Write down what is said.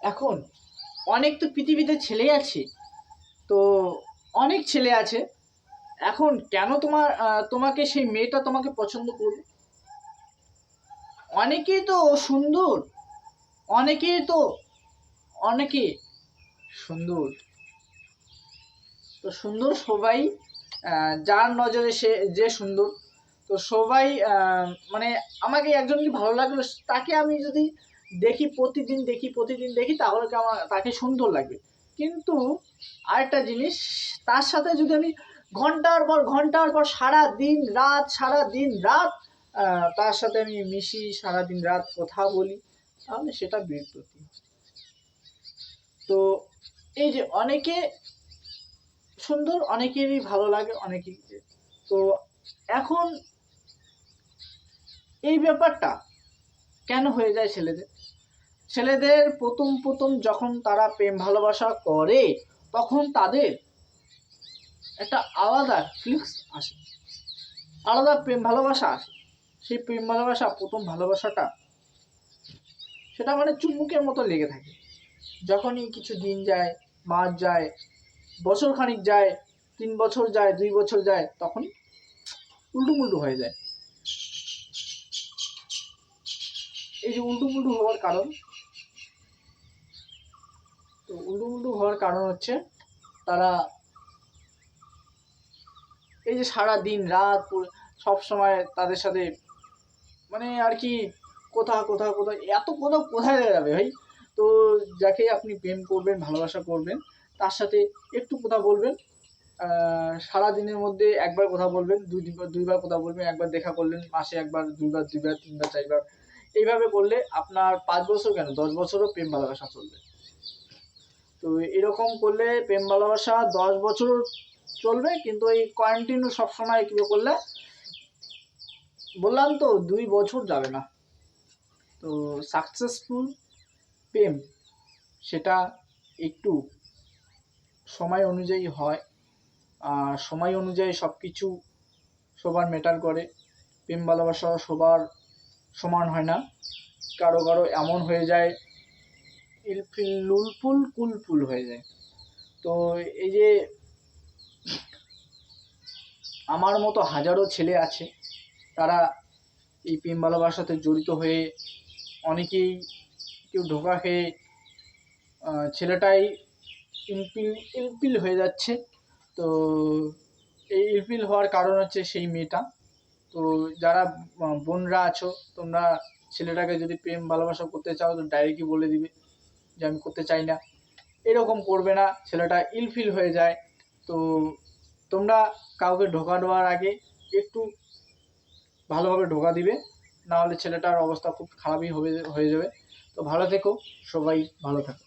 এখন অনেক তো পৃথিবীতে ছেলে আছে, তো অনেক ছেলে আছে। এখন কেন তোমাকে সেই মেয়েটা তোমাকে পছন্দ করবে? অনেকেই তো সুন্দর, অনেকেই তো অনেকে সুন্দর। তো সুন্দর সবাই, যার নজরে সে যে সুন্দর, তো সবাই মানে আমাকে একজনকে ভালো লাগলো, তাকে আমি যদি প্রতিদিন দেখি তাহলে কি আমার তাকে সুন্দর লাগবে। কিন্তু আরেকটা জিনিস, তার সাথে যদি আমি ঘন্টার পর সারা দিন রাত তার সাথে আমি মিশি, সারা দিন রাত কথা বলি, তাহলে সেটা বিরক্তি। তো এই যে অনেকে সুন্দর, অনেকেরই ভালো লাগে, অনেকেই। তো এখন এই ব্যাপারটা কেন হয়ে যায় ছেলেদের প্রথম প্রথম যখন তারা প্রেম ভালোবাসা করে, তখন তাদের একটা আলাদা ফিলিংস আসে, আলাদা প্রেম ভালোবাসা আসে। সেই প্রেম ভালোবাসা, প্রথম ভালোবাসাটা, সেটা মানে চুম্বকের মতো লেগে থাকে। যখনই কিছু দিন যায়, মাস যায়, বছর খানিক যায়, 3 বছর যায়, 2 বছর যায়, তখন উল্টো হয়ে যায়। এই যে উল্টো হওয়ার কারণ, তো উল্টো হওয়ার কারণ হচ্ছে তারা এই যে সারা দিন রাত সব সময় তাদের সাথে মানে আর কি, কোথাও এত কোথায় যাবে ভাই? তো যাকে আপনি প্রেম করবেন, ভালোবাসা করবেন, তার সাথে একটু কথা বলবেন, সারা দিনের মধ্যে একবার কথা বলবেন, দুইবার কথা বলবেন, একবার দেখা করলেন, মাসে একবার, দুইবার, 3বার, 4বার, এইভাবে করলে আপনার 5 বছর কেন 10 বছরও প্রেম ভালোবাসা চলবে। তো এরকম করলে প্রেম ভালোবাসা 10 বছর চলবে, কিন্তু এই কন্টিনিউ সবসময় কি করলে, বললাম তো 2 বছর যাবে না। তো সাকসেসফুল প্রেম, সেটা একটু সময় অনুযায়ী হয়, আর সময় অনুযায়ী সব কিছু সবার ম্যাটার করে। প্রেম ভালোবাসা সবার সমান হয় না, কারো এমন হয়ে যায় ইলফিল লুলফুল কুলফুল হয়ে যায়। তো এই যে আমার মতো হাজারো ছেলে আছে, তারা এই প্রেম ভালোবাসাতে জড়িত হয়ে অনেকেই, কেউ ধোঁকা খেয়ে ছেলেটাই ইলপিল হয়ে যাচ্ছে। তো এই ইলপিল হওয়ার কারণ হচ্ছে সেই মেয়েটা। তো যারা বোনরা আছো, তোমরা ছেলেটাকে যদি প্রেম ভালোবাসা করতে চাও, তো ডাইরেক্টই বলে দিবে যে আমি করতে চাই না। এরকম করবে না, ছেলেটা ইলফিল হয়ে যায়। তো তোমরা কাউকে ধোঁকা দেওয়ার আগে একটু ভালোভাবে ধোঁকা দিবে, না হলে ছেলেটার অবস্থা খুব খারাপই হয়ে যাবে। তো ভালো থেকো, সবাই ভালো থাকো।